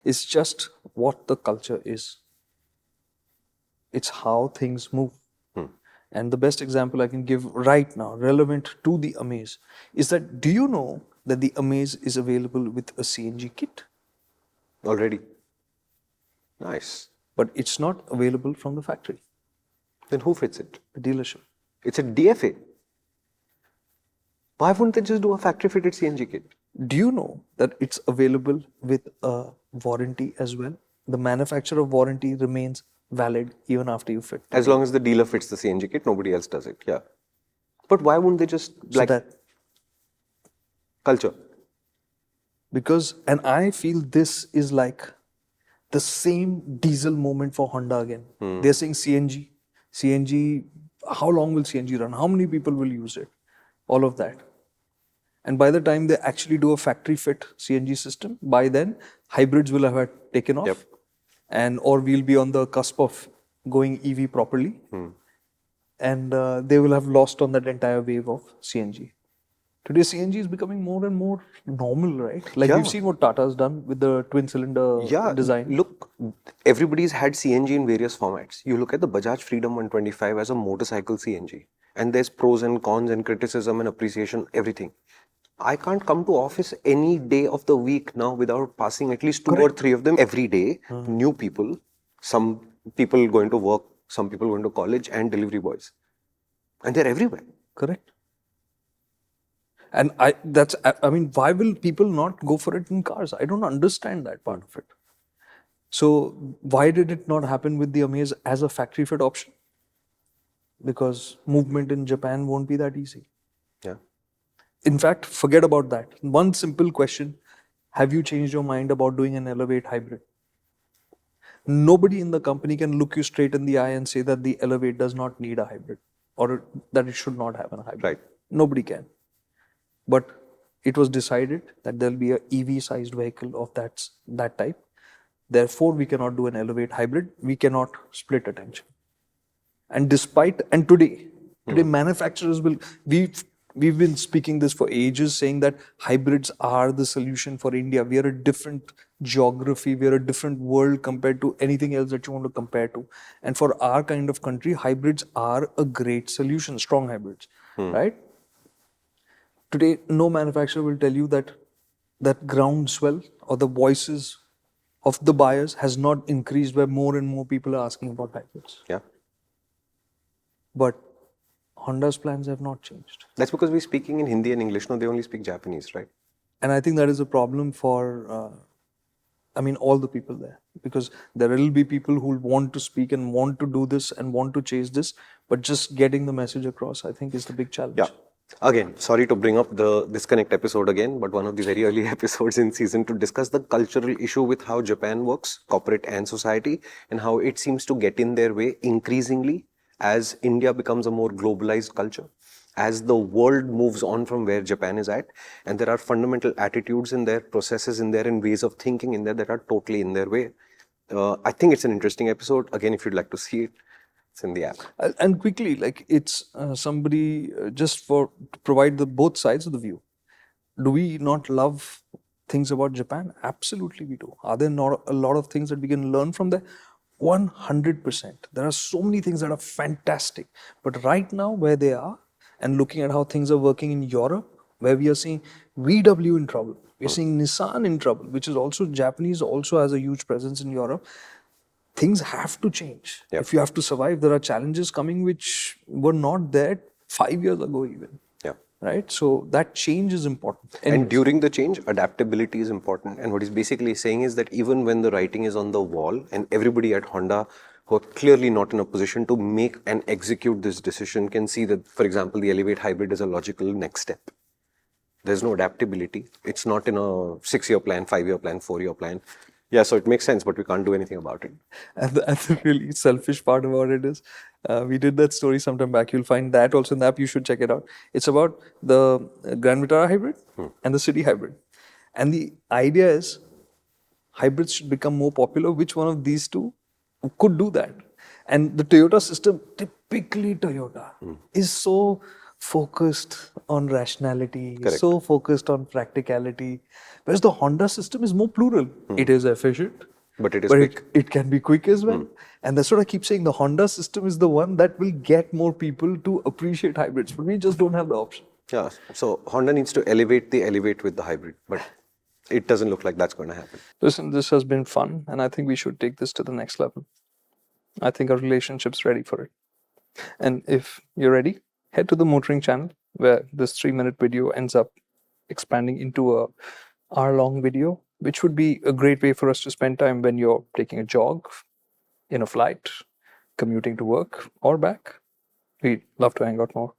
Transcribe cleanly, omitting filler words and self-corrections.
It's just what the culture is. It's how things move. And the best example I can give right now, relevant to the Amaze, is that do you know that the Amaze is available with a CNG kit? Already. Nice. But it's not available from the factory, Then who fits it? the dealership. It's a DFA. Why wouldn't they just do a factory-fitted CNG kit? Do you know that it's available with a warranty as well? The manufacturer warranty remains valid even after you fit. As long as the dealer fits the CNG kit, nobody else does it. Yeah. But why wouldn't they just So that culture? because, and I feel this is like the same diesel moment for Honda again. They're saying CNG. CNG, how long will CNG run? How many people will use it? All of that. And by the time they actually do a factory fit CNG system, by then hybrids will have had taken off. Yep. And or we'll be on the cusp of going EV properly. And they will have lost on that entire wave of CNG. Today, CNG is becoming more and more normal, right? Like Yeah. we've seen what Tata's done with the twin cylinder design. Look, everybody's had CNG in various formats. You look at the Bajaj Freedom 125 as a motorcycle CNG, and there's pros and cons and criticism and appreciation, everything. I can't come to office any day of the week now without passing at least two or three of them every day. New people, some people going to work, some people going to college, and delivery boys. And they're everywhere. Correct. And I mean, why will people not go for it in cars? I don't understand that part of it. So why did it not happen with the Amaze as a factory fit option? Because movement in Japan won't be that easy. Yeah. In fact, forget about that. One simple question: have you changed your mind about doing an Elevate hybrid? Nobody in the company can look you straight in the eye and say that the Elevate does not need a hybrid or that it should not have a hybrid. Right. Nobody can. But it was decided that there'll be a EV-sized vehicle of that type. Therefore, we cannot do an Elevate hybrid. We cannot split attention. And today manufacturers will. We've been speaking this for ages, saying that hybrids are the solution for India. We are a different geography. We are a different world compared to anything else that you want to compare to. And for our kind of country, hybrids are a great solution. Strong hybrids, right? Today, no manufacturer will tell you that that groundswell or the voices of the buyers has not increased where more and more people are asking about hybrids. Yeah. But Honda's plans have not changed. That's because we're speaking in Hindi and English. No, they only speak Japanese, right? And I think that is a problem for, all the people there. Because there will be people who want to speak and want to do this and want to chase this, but just getting the message across, I think, is the big challenge. Yeah. Again, sorry to bring up the Disconnect episode again, but one of the very early episodes in season to discuss the cultural issue with how Japan works, corporate and society, and how it seems to get in their way increasingly as India becomes a more globalized culture, as the world moves on from where Japan is at, and there are fundamental attitudes in there, processes in there, and ways of thinking in there that are totally in their way. I think it's an interesting episode. Again, if you'd like to see it, it's in the app. And quickly, like it's somebody just for to provide the both sides of the view. Do we not love things about Japan? Absolutely we do. Are there not a lot of things that we can learn from there? 100%. There are so many things that are fantastic. But right now, where they are, and looking at how things are working in Europe, where we are seeing VW in trouble, we're seeing Nissan in trouble, which is also Japanese, also has a huge presence in Europe. Things have to change. Yep. If you have to survive, there are challenges coming which were not there 5 years ago even. Yeah. Right? So that change is important. And during the change, adaptability is important. And what he's basically saying is that even when the writing is on the wall and everybody at Honda who are clearly not in a position to make and execute this decision can see that, for example, the Elevate hybrid is a logical next step. There's no adaptability. It's not in a 6-year plan, 5-year plan, 4-year plan. Yeah, so it makes sense, but we can't do anything about it. And the really selfish part about it is, we did that story sometime back. You'll find that also in the app. You should check it out. It's about the Grand Vitara hybrid and the City hybrid. And the idea is, hybrids should become more popular. Which one of these two could do that? And the Toyota system, typically Toyota, is so focused on rationality, Correct. so focused on practicality. Whereas the Honda system is more plural. It is efficient, But it is but quick. it can be quick as well. And that's what I keep saying. The Honda system is the one that will get more people to appreciate hybrids, but we just don't have the option. Yeah. So Honda needs to elevate with the hybrid, but it doesn't look like that's going to happen. Listen, this has been fun, and I think we should take this to the next level. I think our relationship's ready for it. And if you're ready, head to the MotorInc channel where this 3-minute video ends up expanding into a hour-long video, which would be a great way for us to spend time when you're taking a jog, in a flight, commuting to work, or back. We'd love to hang out more.